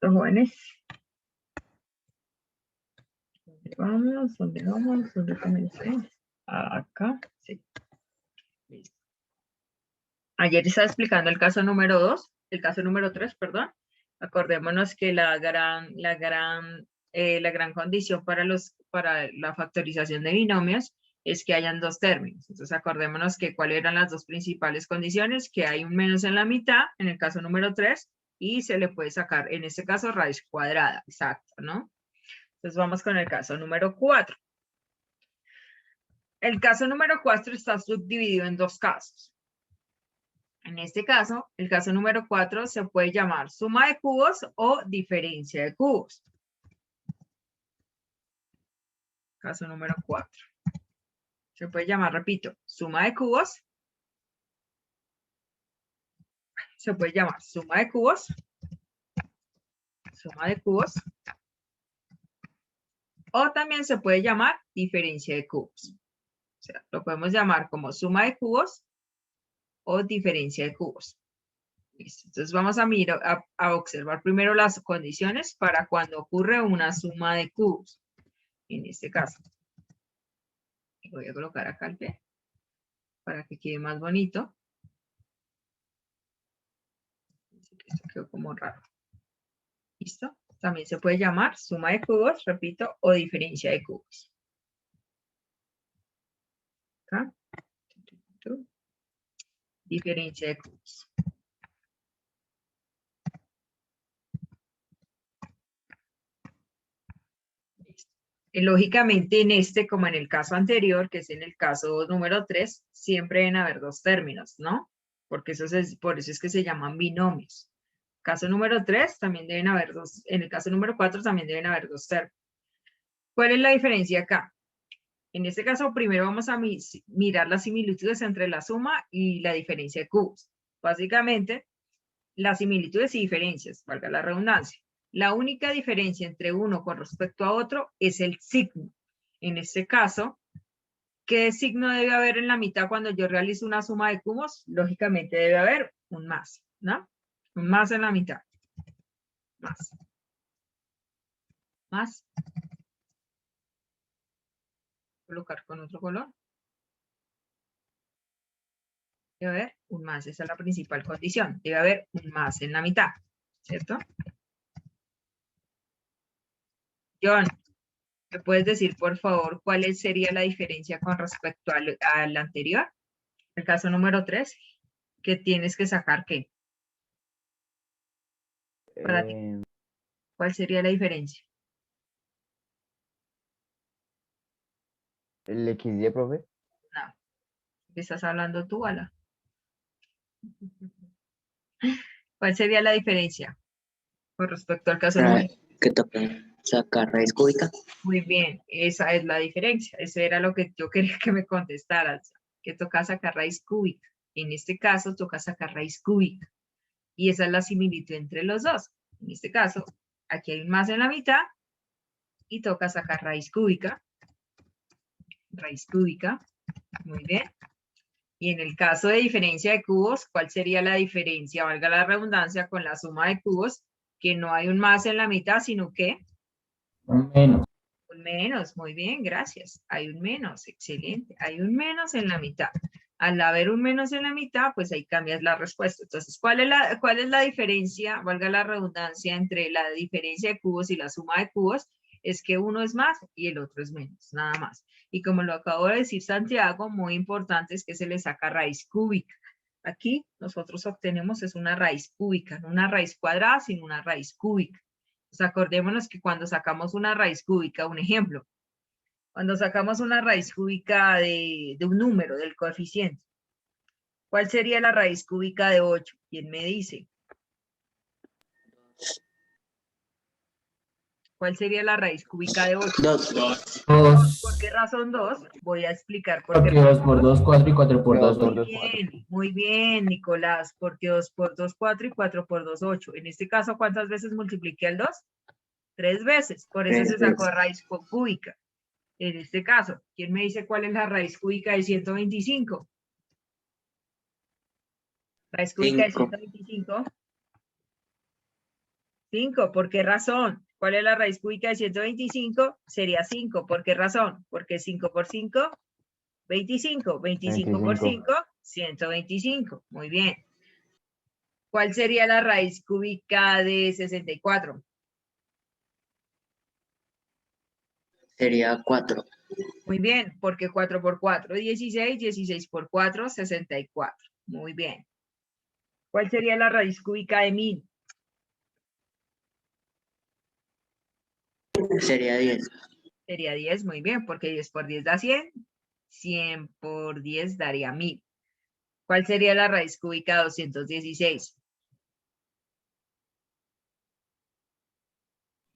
Listo, jóvenes. ¿Dónde vamos? ¿Dónde vamos? ¿Dónde comencé? Acá, sí. Listo. Ayer estaba explicando el caso número 2, el caso número 3, perdón. Acordémonos que la gran condición para la factorización de binomios es que hayan dos términos. Entonces, acordémonos que cuáles eran las dos principales condiciones, que hay un menos en la mitad, en el caso número 3, y se le puede sacar, en este caso, raíz cuadrada, exacto, ¿no? Entonces, vamos con el caso número 4. El caso número 4 está subdividido en dos casos. En este caso, el caso número 4 se puede llamar suma de cubos o diferencia de cubos. Caso número 4. Se puede llamar, repito, suma de cubos. Se puede llamar suma de cubos. Suma de cubos. O también se puede llamar diferencia de cubos. O sea, lo podemos llamar como suma de cubos o diferencia de cubos. Listo. Entonces vamos a observar primero las condiciones para cuando ocurre una suma de cubos. En este caso. Voy a colocar acá el P para que quede más bonito. Esto quedó como raro. ¿Listo? También se puede llamar suma de cubos, repito, o diferencia de cubos. Acá. Diferencia de cubos. Lógicamente, en este, como en el caso anterior, que es en el caso número 3, siempre deben haber dos términos, ¿no? Porque por eso es que se llaman binomios. Caso número 3 también deben haber dos, en el caso número 4 también deben haber dos términos. ¿Cuál es la diferencia acá? En este caso, primero vamos a mirar las similitudes entre la suma y la diferencia de cubos. Básicamente, las similitudes y diferencias, valga la redundancia. La única diferencia entre uno con respecto a otro es el signo. En este caso, ¿qué signo debe haber en la mitad cuando yo realizo una suma de cubos? Lógicamente debe haber un más, ¿no? Un más en la mitad. Más. Más. Colocar con otro color. Debe haber un más, esa es la principal condición. Debe haber un más en la mitad, ¿cierto? John, ¿me puedes decir, por favor, cuál sería la diferencia con respecto al anterior? El caso número 3, que tienes que sacar ¿qué? Para ti, ¿cuál sería la diferencia? ¿El XY, profe? No. ¿Qué estás hablando tú, Ala? ¿Cuál sería la diferencia con respecto al caso número 3? Que toca sacar raíz cúbica. Muy bien, esa es la diferencia. Eso era lo que yo quería que me contestaras. Que toca sacar raíz cúbica. En este caso, toca sacar raíz cúbica. Y esa es la similitud entre los dos. En este caso, aquí hay un más en la mitad y toca sacar raíz cúbica. Raíz cúbica. Muy bien. Y en el caso de diferencia de cubos, ¿cuál sería la diferencia? Valga la redundancia con la suma de cubos, que no hay un más en la mitad, sino que Un menos. un menos. Muy bien, gracias. Hay un menos, excelente. Hay un menos en la mitad. Al haber un menos en la mitad, pues ahí cambias la respuesta. Entonces, ¿cuál es la diferencia, valga la redundancia, entre la diferencia de cubos y la suma de cubos? Es que uno es más y el otro es menos, nada más. Y como lo acabo de decir Santiago, muy importante es que se le saca raíz cúbica. Aquí nosotros obtenemos es una raíz cúbica, no una raíz cuadrada, sino una raíz cúbica. Entonces, acordémonos que cuando sacamos una raíz cúbica, un ejemplo, cuando sacamos una raíz cúbica de un número, del coeficiente, ¿cuál sería la raíz cúbica de 8? ¿Quién me dice? ¿Cuál sería la raíz cúbica de 8? 2. ¿Por qué razón 2? Voy a explicar por Porque qué. 2 por 2, 4 y 4 por 2, 8. Muy bien, Nicolás, porque 2 por 2, 4 y 4 por 2, 8. En este caso, ¿cuántas veces multipliqué el 2? 3 veces, por eso se sacó raíz cúbica. En este caso, ¿quién me dice cuál es la raíz cúbica de 125? Raíz cúbica de 125. 5, ¿por qué razón? ¿Cuál es la raíz cúbica de 125? Sería 5, ¿por qué razón? Porque 5 por 5, 25. 25 por 5, 125. Muy bien. ¿Cuál sería la raíz cúbica de 64? Sería 4. Muy bien, porque 4 por 4, 16, 16 por 4, 64. Muy bien. ¿Cuál sería la raíz cúbica de 1000? Sería 10. Sería 10, muy bien, porque 10 por 10 da 100. 100 por 10 daría 1000. ¿Cuál sería la raíz cúbica de 216?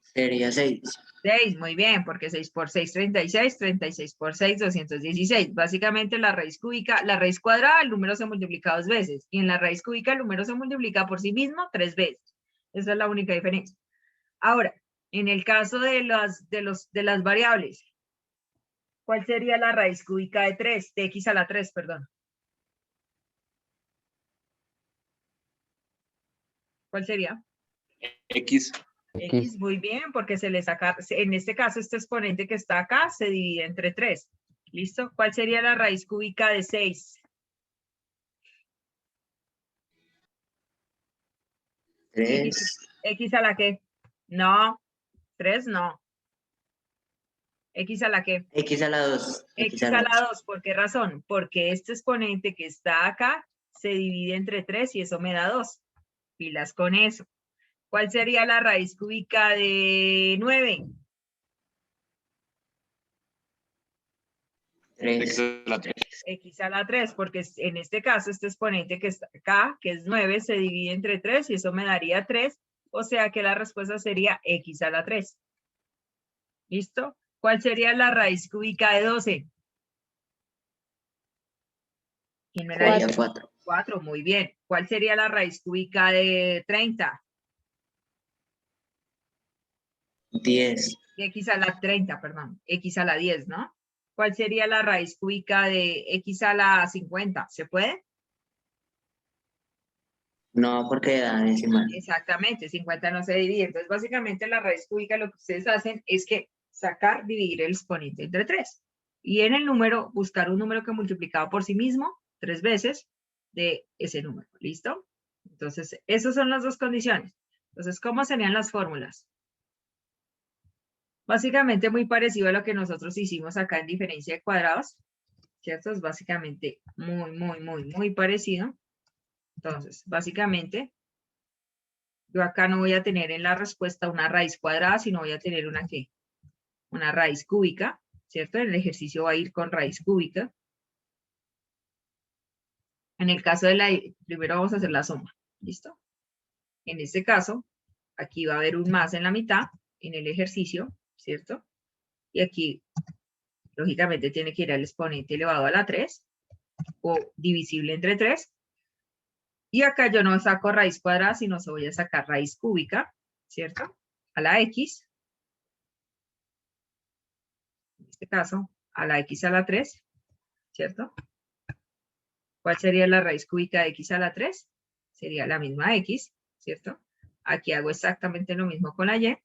Sería 6. 6, muy bien, porque 6 por 6, 36, 36 por 6, 216. Básicamente la raíz cúbica, la raíz cuadrada, el número se multiplica 2 veces, y en la raíz cúbica el número se multiplica por sí mismo 3 veces. Esa es la única diferencia. Ahora, en el caso de las variables, ¿cuál sería la raíz cúbica de 3? De x a la 3, perdón. ¿Cuál sería? X. X, muy bien, porque se le saca, en este caso, este exponente que está acá se divide entre 3. ¿Listo? ¿Cuál sería la raíz cúbica de 6? 3. ¿X a la qué? No, 3 no. ¿X a la qué? X a la 2. X a la 2, ¿por qué razón? Porque este exponente que está acá se divide entre 3 y eso me da 2. Pilas con eso. ¿Cuál sería la raíz cúbica de 9? 3. X a la 3. X a la 3, porque en este caso este exponente que está acá, que es 9, se divide entre 3 y eso me daría 3, o sea que la respuesta sería X a la 3. ¿Listo? ¿Cuál sería la raíz cúbica de 12? ¿Quién me la dice? 4. 4, muy bien. ¿Cuál sería la raíz cúbica de 30? 10. X a la 30, perdón. X a la 10, ¿no? ¿Cuál sería la raíz cúbica de X a la 50? ¿Se puede? No, porque da decimal. Exactamente, 50 no se divide. Entonces, básicamente la raíz cúbica lo que ustedes hacen es que sacar, dividir el exponente entre 3. Y en el número, buscar un número que multiplicado por sí mismo 3 veces de ese número. ¿Listo? Entonces, esas son las dos condiciones. Entonces, ¿cómo serían las fórmulas? Básicamente muy parecido a lo que nosotros hicimos acá en diferencia de cuadrados. ¿Cierto? Es básicamente muy parecido. Entonces, básicamente, yo acá no voy a tener en la respuesta una raíz cuadrada, sino voy a tener una ¿qué? Una raíz cúbica, ¿cierto? El ejercicio va a ir con raíz cúbica. En el caso de la, primero vamos a hacer la suma, ¿listo? En este caso, aquí va a haber un más en la mitad, en el ejercicio, ¿cierto? Y aquí, lógicamente, tiene que ir al exponente elevado a la 3, o divisible entre 3. Y acá yo no saco raíz cuadrada, sino se voy a sacar raíz cúbica, ¿cierto? A la x. En este caso, a la x a la 3, ¿cierto? ¿Cuál sería la raíz cúbica de x a la 3? Sería la misma x, ¿cierto? Aquí hago exactamente lo mismo con la y.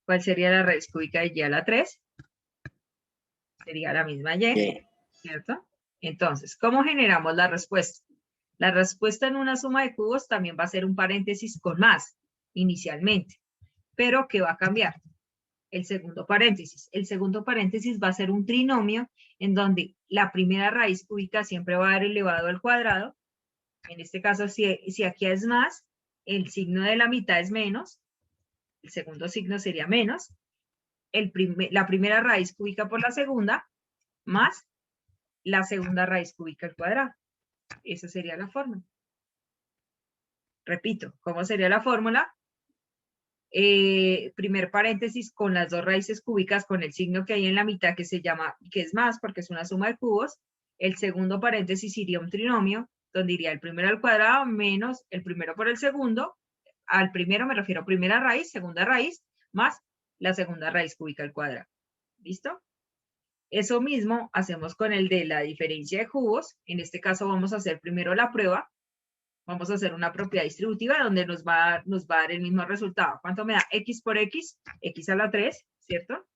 ¿Cuál sería la raíz cúbica de y a la 3? Sería la misma y, ¿cierto? Entonces, ¿cómo generamos la respuesta? La respuesta en una suma de cubos también va a ser un paréntesis con más, inicialmente. Pero, ¿qué va a cambiar? El segundo paréntesis. El segundo paréntesis va a ser un trinomio en donde la primera raíz cúbica siempre va a dar elevado al cuadrado. En este caso, si aquí es más, el signo de la mitad es menos, el segundo signo sería menos, la primera raíz cúbica por la segunda, más la segunda raíz cúbica al cuadrado. Esa sería la fórmula. Repito, ¿cómo sería la fórmula? Primer paréntesis con las dos raíces cúbicas con el signo que hay en la mitad que se llama, que es más porque es una suma de cubos. El segundo paréntesis iría un trinomio donde iría el primero al cuadrado menos el primero por el segundo. Al primero me refiero a primera raíz, segunda raíz, más la segunda raíz cúbica al cuadrado. ¿Listo? Eso mismo hacemos con el de la diferencia de cubos. En este caso vamos a hacer primero la prueba. Vamos a hacer una propiedad distributiva donde nos va a dar el mismo resultado. ¿Cuánto me da? X por X, X a la 3, ¿cierto?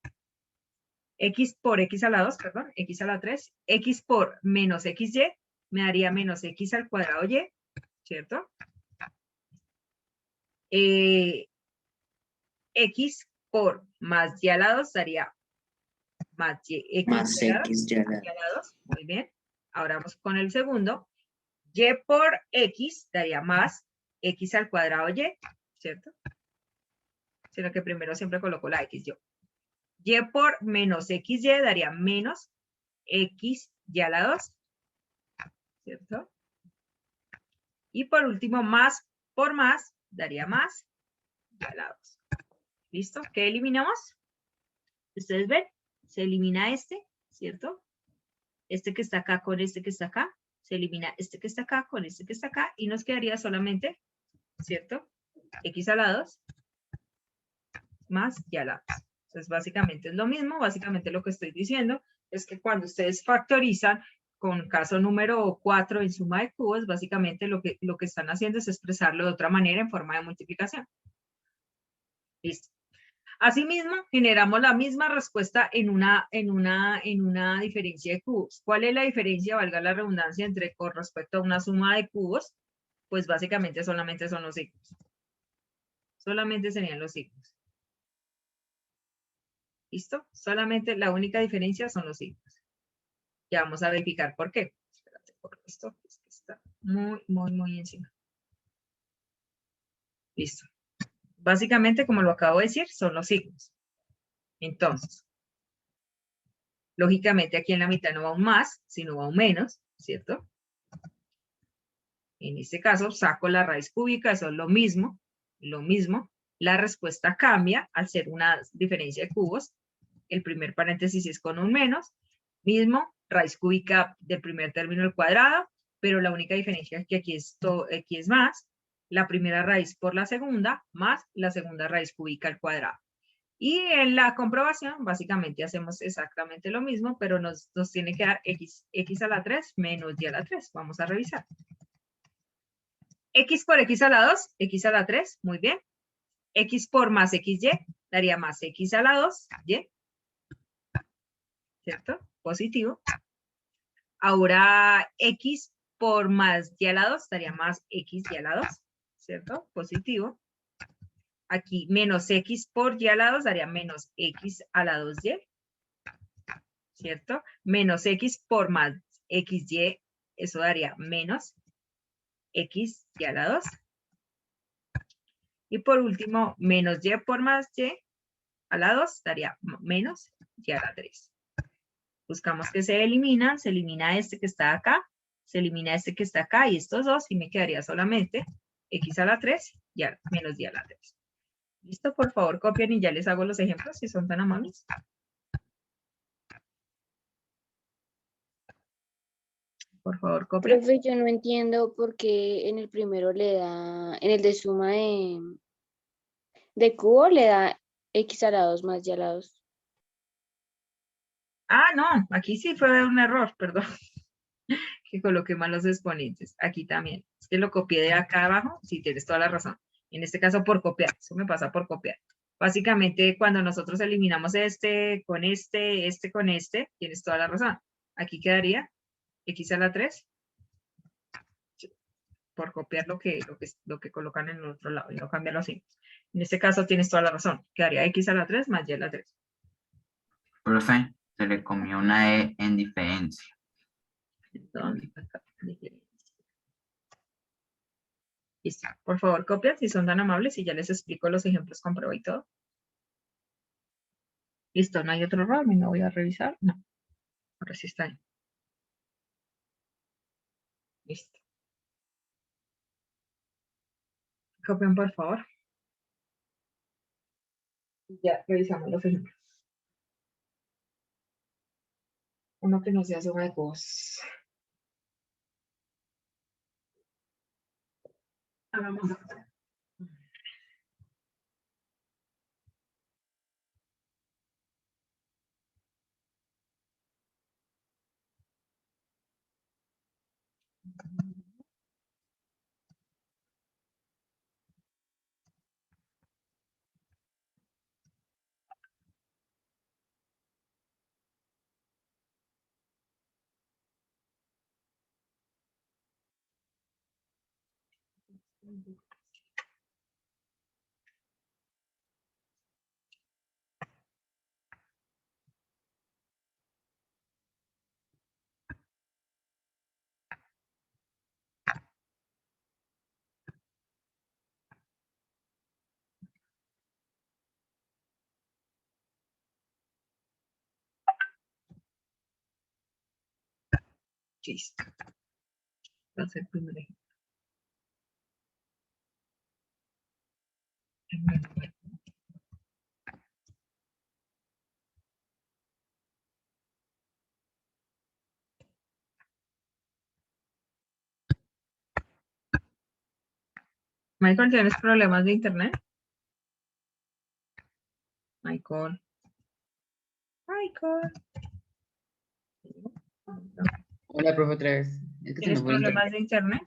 X por X a la 2, perdón, X a la 3, X por menos XY, me daría menos X al cuadrado Y, ¿cierto? X por más Y a la 2 daría más Y, X Más Y a la X ya la. la 2, muy bien. Ahora vamos con el segundo. Y por X daría más X al cuadrado Y, ¿cierto? Sino que primero siempre coloco la X yo. Y por menos XY daría menos X y a la 2, ¿cierto? Y por último, más por más daría más y a la 2. ¿Listo? ¿Qué eliminamos? Ustedes ven, se elimina este, ¿cierto? Este que está acá con este que está acá. Se elimina este que está acá con este que está acá y nos quedaría solamente, ¿cierto? X a la 2 más y a la 2. Entonces, básicamente es lo mismo. Básicamente lo que estoy diciendo es que cuando ustedes factorizan con caso número 4 en suma de cubos, básicamente lo que están haciendo es expresarlo de otra manera en forma de multiplicación. Listo. Asimismo, generamos la misma respuesta en una diferencia de cubos. ¿Cuál es la diferencia, valga la redundancia, entre con respecto a una suma de cubos? Pues básicamente solamente son los signos. Solamente serían los signos. ¿Listo? Solamente la única diferencia son los signos. Ya vamos a verificar por qué. Espérate, por esto es que está muy encima. Listo. Básicamente, como lo acabo de decir, son los signos. Entonces, lógicamente aquí en la mitad no va un más, sino va un menos, ¿cierto? En este caso, saco la raíz cúbica, eso es lo mismo, lo mismo. La respuesta cambia al ser una diferencia de cubos. El primer paréntesis es con un menos, mismo, raíz cúbica del primer término al cuadrado, pero la única diferencia es que aquí es más, la primera raíz por la segunda, más la segunda raíz cúbica al cuadrado. Y en la comprobación, básicamente hacemos exactamente lo mismo, pero nos tiene que dar x a la 3 menos y a la 3. Vamos a revisar. X por X a la 2, X a la 3, muy bien. X por más XY daría más X a la 2, Y. ¿Cierto? Positivo. Ahora X por más Y a la 2 daría más X Y a la 2, ¿cierto? Positivo. Aquí menos X por Y a la 2 daría menos X a la 2Y, ¿cierto? Menos X por más XY, eso daría menos X Y a la 2. Y por último, menos Y por más Y a la 2 daría menos Y a la 3. Buscamos que se elimina este que está acá, se elimina este que está acá y estos dos, y me quedaría solamente X a la 3 y menos Y a la 3. ¿Listo? Por favor, copien y ya les hago los ejemplos si son tan amables. Por favor, copien. Profe, yo no entiendo por qué en el primero le da, en el de suma de cubo le da x a la 2 más y a la 2. Ah, no, aquí sí fue un error, perdón, que coloqué mal los exponentes. Aquí también. Es que lo copié de acá abajo, sí, tienes toda la razón. En este caso, por copiar. Eso me pasa por copiar. Básicamente, cuando nosotros eliminamos este con este con este, tienes toda la razón. Aquí quedaría x a la 3 por copiar lo que colocan en el otro lado y no cambiar los signos. En este caso tienes toda la razón. Quedaría x a la 3 más y a la 3. Profe, se le comió una E en diferencia. Entonces, listo. Por favor, copian si son tan amables y ya les explico los ejemplos con prueba y todo. Listo, no hay otro error, no voy a revisar. No, ahora sí está bien. Listo. Copian, por favor. Ya revisamos los ejemplos. Uno que no sea suma de cubos. Hagamos otro. Listo. Va a ser el primer ejemplo. Michael, ¿tienes problemas de internet? Michael. Michael. Hola, profe, otra vez. Es que se ¿Tienes me fue el problemas internet. de internet?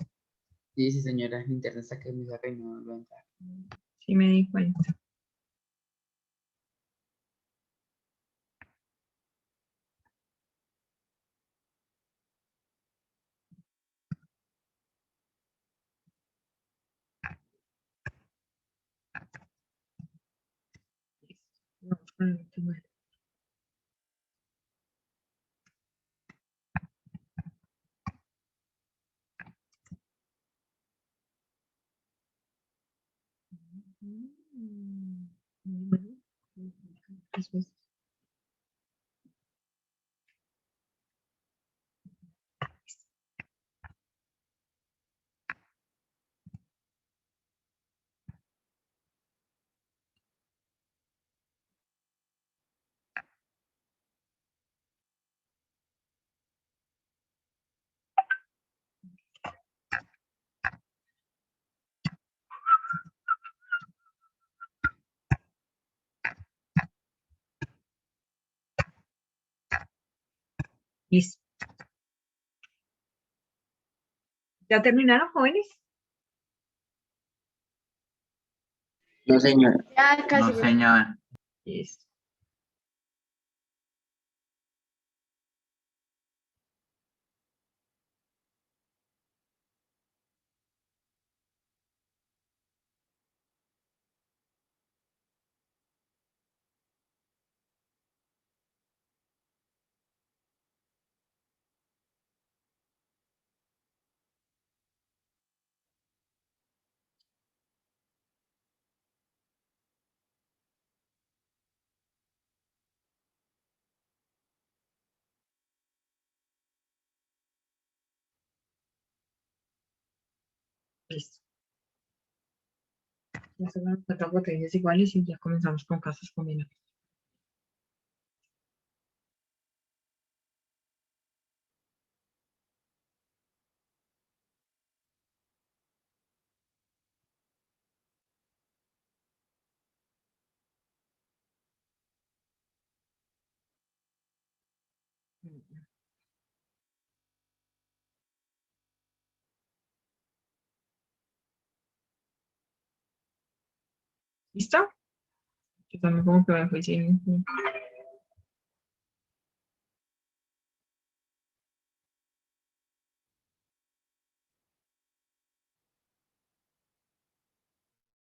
Sí, sí, señora. El internet está que me saca y no lo entra. Sí, me di cuenta. Vamos con el último. Listo. ¿Ya terminaron, jóvenes? No, señora. Ya casi. No, señor. Listo. Listo. Ya son las 4 potencias iguales y ya comenzamos con casos combinados. ¿Listo? Yo también como que me fui sin...